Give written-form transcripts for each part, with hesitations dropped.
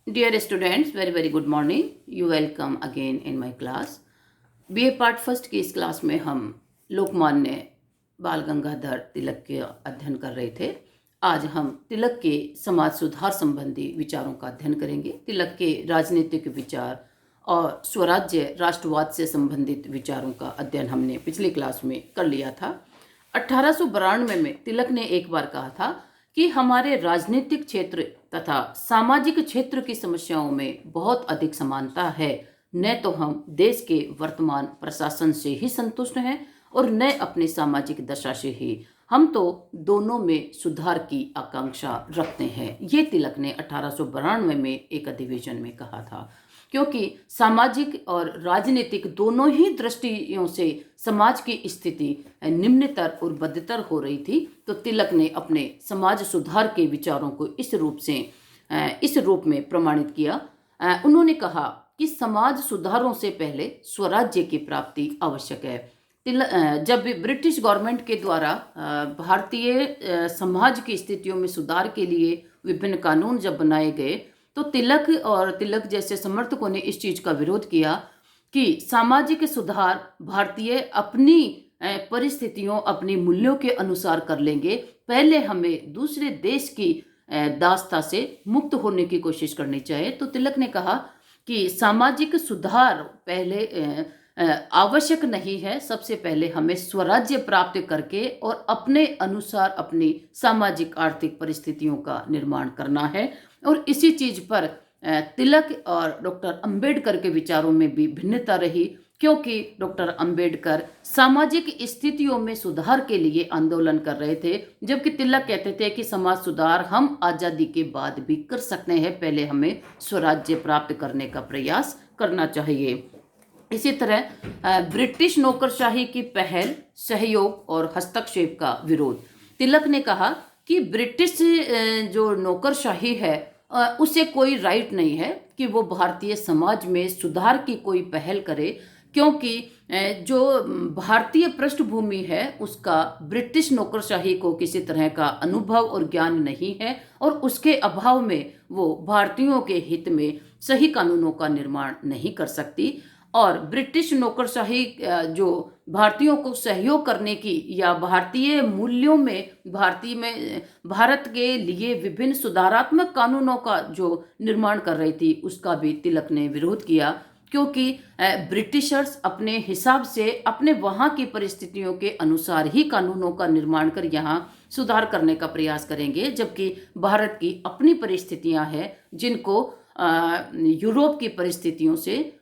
Dear students, very good morning. You welcome again in my class. BA part first की इस class में हम लोकमान्य बाल गंगाधर तिलक के अध्ययन कर रहे थे। आज हम तिलक के समाज सुधार संबंधी विचारों का अध्ययन करेंगे। तिलक के राजनीतिक विचार और स्वराज्य राष्ट्रवाद से संबंधित विचारों का अध्ययन हमने पिछली क्लास में कर लिया था। 1892 में तिलक ने एक बार कहा था कि हमारे राजनीतिक क्षेत्र तथा सामाजिक क्षेत्र की समस्याओं में बहुत अधिक समानता है। न तो हम देश के वर्तमान प्रशासन से ही संतुष्ट हैं और न अपनी सामाजिक दशा से ही। हम तो दोनों में सुधार की आकांक्षा रखते हैं। ये तिलक ने 1892 में एक अधिवेशन में कहा था। क्योंकि सामाजिक और राजनीतिक दोनों ही दृष्टियों से समाज की स्थिति निम्नतर और बदतर हो रही थी, तो तिलक ने अपने समाज सुधार के विचारों को इस रूप में प्रमाणित किया। उन्होंने कहा कि समाज सुधारों से पहले स्वराज्य की प्राप्ति आवश्यक है। जब ब्रिटिश गवर्नमेंट के द्वारा भारतीय समाज की स्थितियों में सुधार के लिए विभिन्न कानून जब बनाए गए, तो तिलक जैसे समर्थकों ने इस चीज का विरोध किया कि सामाजिक सुधार भारतीय अपनी परिस्थितियों, अपनी मूल्यों के अनुसार कर लेंगे। पहले हमें दूसरे देश की दास्ता से मुक्त होने की कोशिश करनी चाहिए। तो तिलक ने कहा कि सामाजिक सुधार पहले आवश्यक नहीं है। सबसे पहले हमें स्वराज्य प्राप्त करके और अपने अनुसार अपनी सामाजिक आर्थिक परिस्थितियों का निर्माण करना है। और इसी चीज पर तिलक और डॉक्टर अंबेडकर के विचारों में भी भिन्नता रही, क्योंकि डॉक्टर अंबेडकर सामाजिक स्थितियों में सुधार के लिए आंदोलन कर रहे थे, जबकि तिलक कहते थे कि समाज सुधार हम आज़ादी के बाद भी कर सकते हैं। पहले हमें स्वराज्य प्राप्त करने का प्रयास करना चाहिए। इसी तरह ब्रिटिश नौकरशाही की पहल, सहयोग और हस्तक्षेप का विरोध। तिलक ने कहा कि ब्रिटिश जो नौकरशाही है उसे कोई राइट नहीं है कि वो भारतीय समाज में सुधार की कोई पहल करे, क्योंकि जो भारतीय पृष्ठभूमि है उसका ब्रिटिश नौकरशाही को किसी तरह का अनुभव और ज्ञान नहीं है, और उसके अभाव में वो भारतीयों के हित में सही कानूनों का निर्माण नहीं कर सकती। और ब्रिटिश नौकरशाही जो भारतीयों को सहयोग करने की या भारतीय मूल्यों में भारत के लिए विभिन्न सुधारात्मक कानूनों का जो निर्माण कर रही थी, उसका भी तिलक ने विरोध किया, क्योंकि ब्रिटिशर्स अपने हिसाब से अपने वहाँ की परिस्थितियों के अनुसार ही कानूनों का निर्माण कर यहाँ सुधार करने का प्रयास करेंगे, जबकि भारत की अपनी परिस्थितियाँ हैं जिनको यूरोप की परिस्थितियों से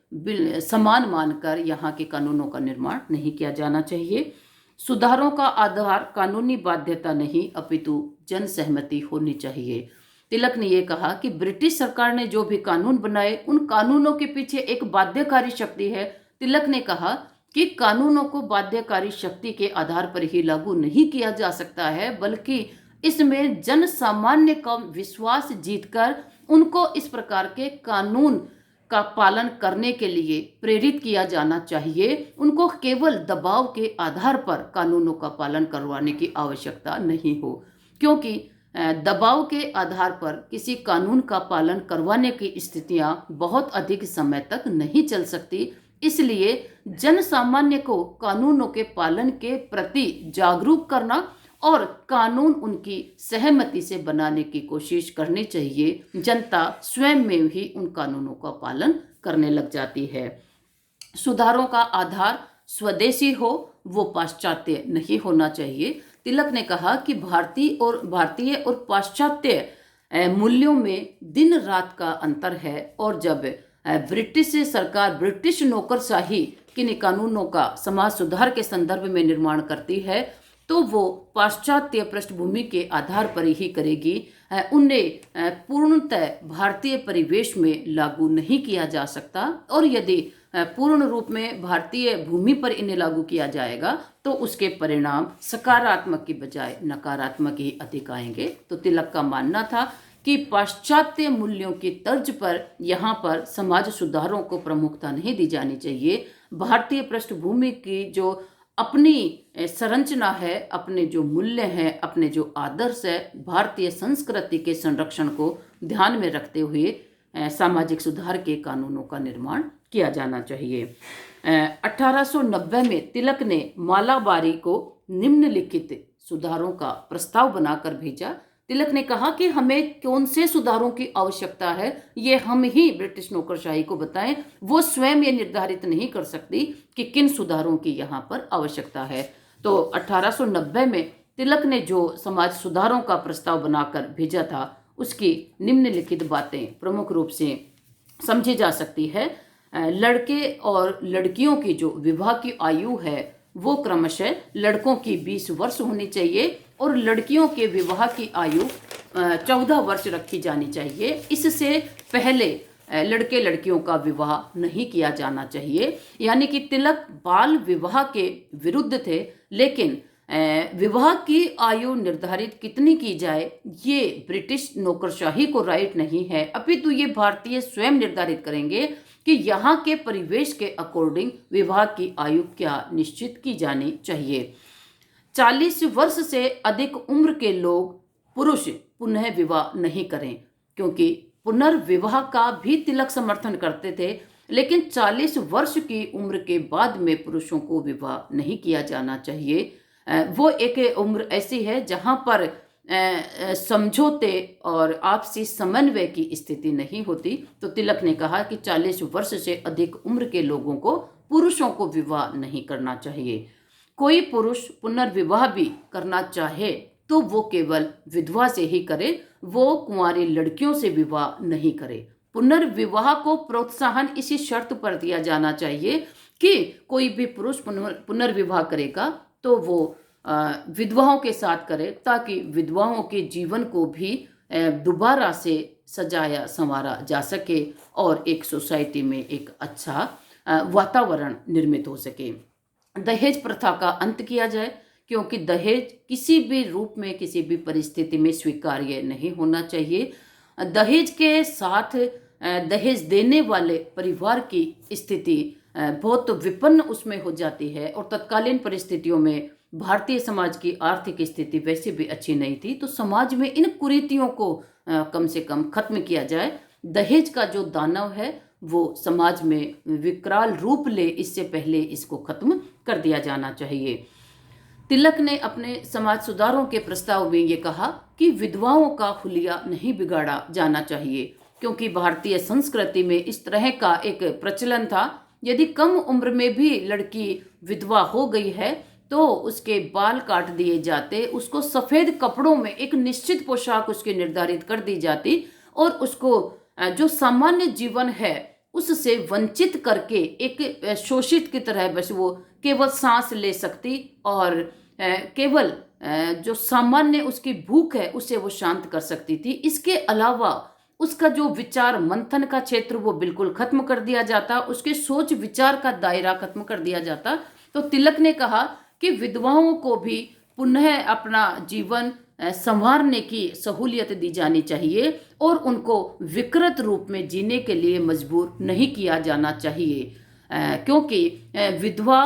समान मानकर यहाँ के कानूनों का निर्माण नहीं किया जाना चाहिए। सुधारों का आधार कानूनी बाध्यता नहीं अपितु जन सहमति होनी चाहिए। तिलक ने यह कहा कि ब्रिटिश सरकार ने जो भी कानून बनाए उन कानूनों के पीछे एक बाध्यकारी शक्ति है। तिलक ने कहा कि कानूनों को बाध्यकारी शक्ति के आधार पर ही लागू नहीं किया जा सकता है, बल्कि इसमें जन सामान्य का विश्वास जीतकर उनको इस प्रकार के कानून का पालन करने के लिए प्रेरित किया जाना चाहिए। उनको केवल दबाव के आधार पर कानूनों का पालन करवाने की आवश्यकता नहीं हो, क्योंकि दबाव के आधार पर किसी कानून का पालन करवाने की स्थितियां बहुत अधिक समय तक नहीं चल सकती। इसलिए जन सामान्य को कानूनों के पालन के प्रति जागरूक करना और कानून उनकी सहमति से बनाने की कोशिश करनी चाहिए। जनता स्वयं में ही उन कानूनों का पालन करने लग जाती है। सुधारों का आधार स्वदेशी हो, वो पाश्चात्य नहीं होना चाहिए। तिलक ने कहा कि भारतीय और पाश्चात्य मूल्यों में दिन रात का अंतर है, और जब ब्रिटिश सरकार ब्रिटिश नौकरशाही किन कानूनों का समाज सुधार के संदर्भ में निर्माण करती है, तो वो पाश्चात्य पृष्ठभूमि के आधार पर ही करेगी। उन्हें पूर्णतः भारतीय परिवेश में लागू नहीं किया जा सकता, और यदि पूर्ण रूप में भारतीय भूमि पर इन्हें लागू किया जाएगा तो उसके परिणाम सकारात्मक की बजाय नकारात्मक ही अधिक आएंगे। तो तिलक का मानना था कि पाश्चात्य मूल्यों की तर्ज पर यहाँ पर समाज सुधारों को प्रमुखता नहीं दी जानी चाहिए। भारतीय पृष्ठभूमि की जो अपनी संरचना है, अपने जो मूल्य हैं, अपने जो आदर्श है, भारतीय संस्कृति के संरक्षण को ध्यान में रखते हुए सामाजिक सुधार के कानूनों का निर्माण किया जाना चाहिए। 1890 में तिलक ने मालाबारी को निम्नलिखित सुधारों का प्रस्ताव बनाकर भेजा। तिलक ने कहा कि हमें कौन से सुधारों की आवश्यकता है ये हम ही ब्रिटिश नौकरशाही को बताएं, वो स्वयं ये निर्धारित नहीं कर सकती कि किन सुधारों की यहाँ पर आवश्यकता है। तो 1890 में तिलक ने जो समाज सुधारों का प्रस्ताव बनाकर भेजा था उसकी निम्नलिखित बातें प्रमुख रूप से समझी जा सकती है। लड़के और लड़कियों की जो विवाह की आयु है वो क्रमशः लड़कों की 20 वर्ष होनी चाहिए और लड़कियों के विवाह की आयु 14 वर्ष रखी जानी चाहिए। इससे पहले लड़के लड़कियों का विवाह नहीं किया जाना चाहिए। यानी कि तिलक बाल विवाह के विरुद्ध थे, लेकिन विवाह की आयु निर्धारित कितनी की जाए ये ब्रिटिश नौकरशाही को राइट नहीं है, अपितु ये भारतीय स्वयं निर्धारित करेंगे कि यहाँ के परिवेश के अकॉर्डिंग विवाह की आयु क्या निश्चित की जानी चाहिए। 40 वर्ष से अधिक उम्र के लोग पुरुष पुनः विवाह नहीं करें, क्योंकि पुनर्विवाह का भी तिलक समर्थन करते थे, लेकिन 40 वर्ष की उम्र के बाद में पुरुषों को विवाह नहीं किया जाना चाहिए। वो एक उम्र ऐसी है जहाँ पर समझौते और आपसी समन्वय की स्थिति नहीं होती। तो तिलक ने कहा कि 40 वर्ष से अधिक उम्र के लोगों को पुरुषों को विवाह नहीं करना चाहिए। कोई पुरुष पुनर्विवाह भी करना चाहे तो वो केवल विधवा से ही करे, वो कुंवारी लड़कियों से विवाह नहीं करे। पुनर्विवाह को प्रोत्साहन इसी शर्त पर दिया जाना चाहिए कि कोई भी पुरुष पुनर्विवाह करेगा तो वो विधवाओं के साथ करे, ताकि विधवाओं के जीवन को भी दोबारा से सजाया संवारा जा सके और एक सोसाइटी में एक अच्छा वातावरण निर्मित हो सके। दहेज प्रथा का अंत किया जाए, क्योंकि दहेज किसी भी रूप में किसी भी परिस्थिति में स्वीकार्य नहीं होना चाहिए। दहेज के साथ दहेज देने वाले परिवार की स्थिति बहुत विपन्न उसमें हो जाती है और तत्कालीन परिस्थितियों में भारतीय समाज की आर्थिक स्थिति वैसे भी अच्छी नहीं थी। तो समाज में इन कुरीतियों को कम से कम खत्म किया जाए। दहेज का जो दानव है वो समाज में विकराल रूप ले, इससे पहले इसको खत्म कर दिया जाना चाहिए। तिलक ने अपने समाज सुधारों के प्रस्ताव में ये कहा कि विधवाओं का हुलिया नहीं बिगाड़ा जाना चाहिए, क्योंकि भारतीय संस्कृति में इस तरह का एक प्रचलन था। यदि कम उम्र में भी लड़की विधवा हो गई है तो उसके बाल काट दिए जाते, उसको सफ़ेद कपड़ों में एक निश्चित पोशाक उसकी निर्धारित कर दी जाती और उसको जो सामान्य जीवन है उससे वंचित करके एक शोषित की तरह बस वो केवल सांस ले सकती और केवल जो सामान्य उसकी भूख है उसे वो शांत कर सकती थी। इसके अलावा उसका जो विचार मंथन का क्षेत्र वो बिल्कुल खत्म कर दिया जाता, उसके सोच विचार का दायरा खत्म कर दिया जाता। तो तिलक ने कहा कि विधवाओं को भी पुनः अपना जीवन संवारने की सहूलियत दी जानी चाहिए और उनको विकृत रूप में जीने के लिए मजबूर नहीं किया जाना चाहिए, क्योंकि विधवा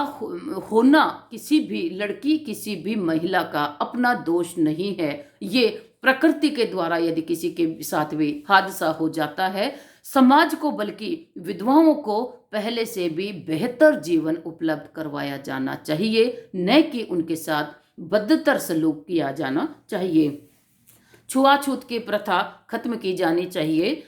होना किसी भी लड़की किसी भी महिला का अपना दोष नहीं है। ये प्रकृति के द्वारा यदि किसी के साथ भी हादसा हो जाता है, समाज को बल्कि विधवाओं को पहले से भी बेहतर जीवन उपलब्ध करवाया जाना चाहिए, न कि उनके साथ बदतर सलूक किया जाना चाहिए। छुआछूत की प्रथा खत्म की जानी चाहिए।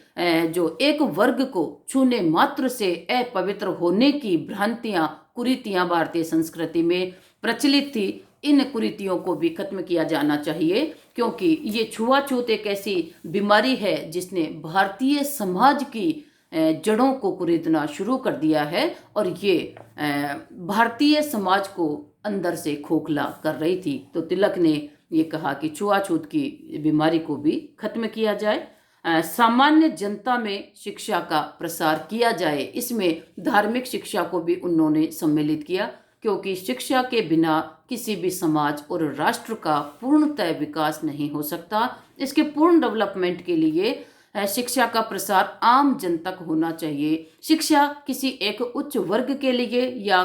जो एक वर्ग को छूने मात्र से अपवित्र होने की भ्रांतियां कुरीतियां भारतीय संस्कृति में प्रचलित थी, इन कुरीतियों को भी खत्म किया जाना चाहिए, क्योंकि ये छुआछूत एक ऐसी बीमारी है जिसने भारतीय समाज की जड़ों को कुरीदना शुरू कर दिया है और ये भारतीय समाज को अंदर से खोखला कर रही थी। तो तिलक ने ये कहा कि छुआछूत की बीमारी को भी खत्म किया जाए, सामान्य जनता में शिक्षा का प्रसार किया जाए। इसमें धार्मिक शिक्षा को भी उन्होंने सम्मिलित किया, क्योंकि शिक्षा के बिना किसी भी समाज और राष्ट्र का पूर्णतः विकास नहीं हो सकता। इसके पूर्ण डेवलपमेंट के लिए शिक्षा का प्रसार आम जन तक होना चाहिए। शिक्षा किसी एक उच्च वर्ग के लिए या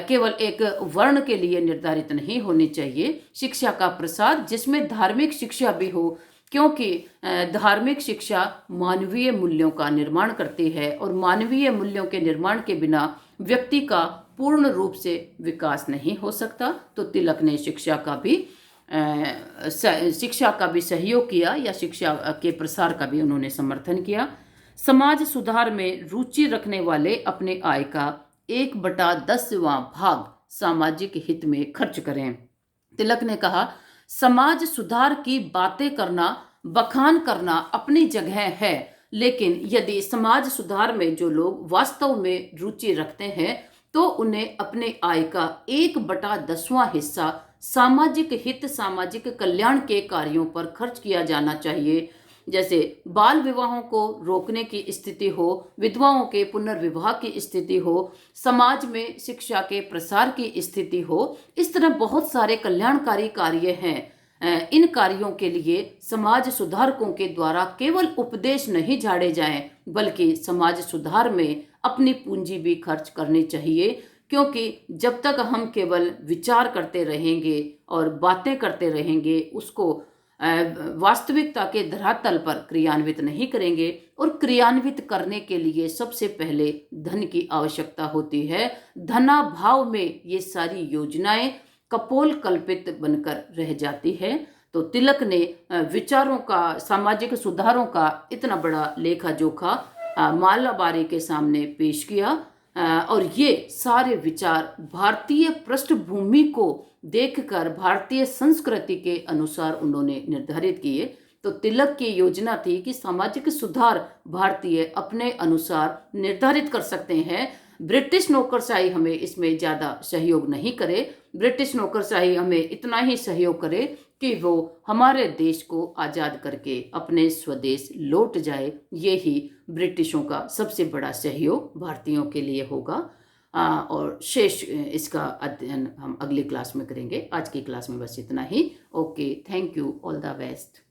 केवल एक वर्ण के लिए निर्धारित नहीं होनी चाहिए। शिक्षा का प्रसार जिसमें धार्मिक शिक्षा भी हो क्योंकि धार्मिक शिक्षा मानवीय मूल्यों का निर्माण करती है और मानवीय मूल्यों के निर्माण के बिना व्यक्ति का पूर्ण रूप से विकास नहीं हो सकता। तो तिलक ने शिक्षा का भी सहयोग किया या शिक्षा के प्रसार का भी उन्होंने समर्थन किया। समाज सुधार में रुचि रखने वाले अपने आय का 1/10वां भाग सामाजिक हित में खर्च करें। तिलक ने कहा, समाज सुधार की बातें करना, बखान करना अपनी जगह है, लेकिन यदि समाज सुधार में जो लोग वास्तव में रुचि रखते हैं तो उन्हें अपने आय का 1/10वां हिस्सा सामाजिक हित, सामाजिक कल्याण के कार्यों पर खर्च किया जाना चाहिए। जैसे बाल विवाहों को रोकने की स्थिति हो, विधवाओं के पुनर्विवाह की स्थिति हो, समाज में शिक्षा के प्रसार की स्थिति हो। इस तरह बहुत सारे कल्याणकारी कार्य हैं। इन कार्यों के लिए समाज सुधारकों के द्वारा केवल उपदेश नहीं झाड़े जाएं, बल्कि समाज सुधार में अपनी पूंजी भी खर्च करनी चाहिए। क्योंकि जब तक हम केवल विचार करते रहेंगे और बातें करते रहेंगे, उसको वास्तविकता के धरातल पर क्रियान्वित नहीं करेंगे, और क्रियान्वित करने के लिए सबसे पहले धन की आवश्यकता होती है। धनाभाव में ये सारी योजनाएं कपोल कल्पित बनकर रह जाती है। तो तिलक ने विचारों का, सामाजिक सुधारों का इतना बड़ा लेखा जोखा मालाबारी के सामने पेश किया, और ये सारे विचार भारतीय पृष्ठभूमि को देखकर भारतीय संस्कृति के अनुसार उन्होंने निर्धारित किए। तो तिलक की योजना थी कि सामाजिक सुधार भारतीय अपने अनुसार निर्धारित कर सकते हैं। ब्रिटिश नौकरशाही हमें इसमें ज़्यादा सहयोग नहीं करे। ब्रिटिश नौकरशाही हमें इतना ही सहयोग करे कि वो हमारे देश को आज़ाद करके अपने स्वदेश लौट जाए। ये ही ब्रिटिशों का सबसे बड़ा सहयोग भारतीयों के लिए होगा। और शेष इसका अध्ययन हम अगली क्लास में करेंगे। आज की क्लास में बस इतना ही। Okay, thank you, all the best.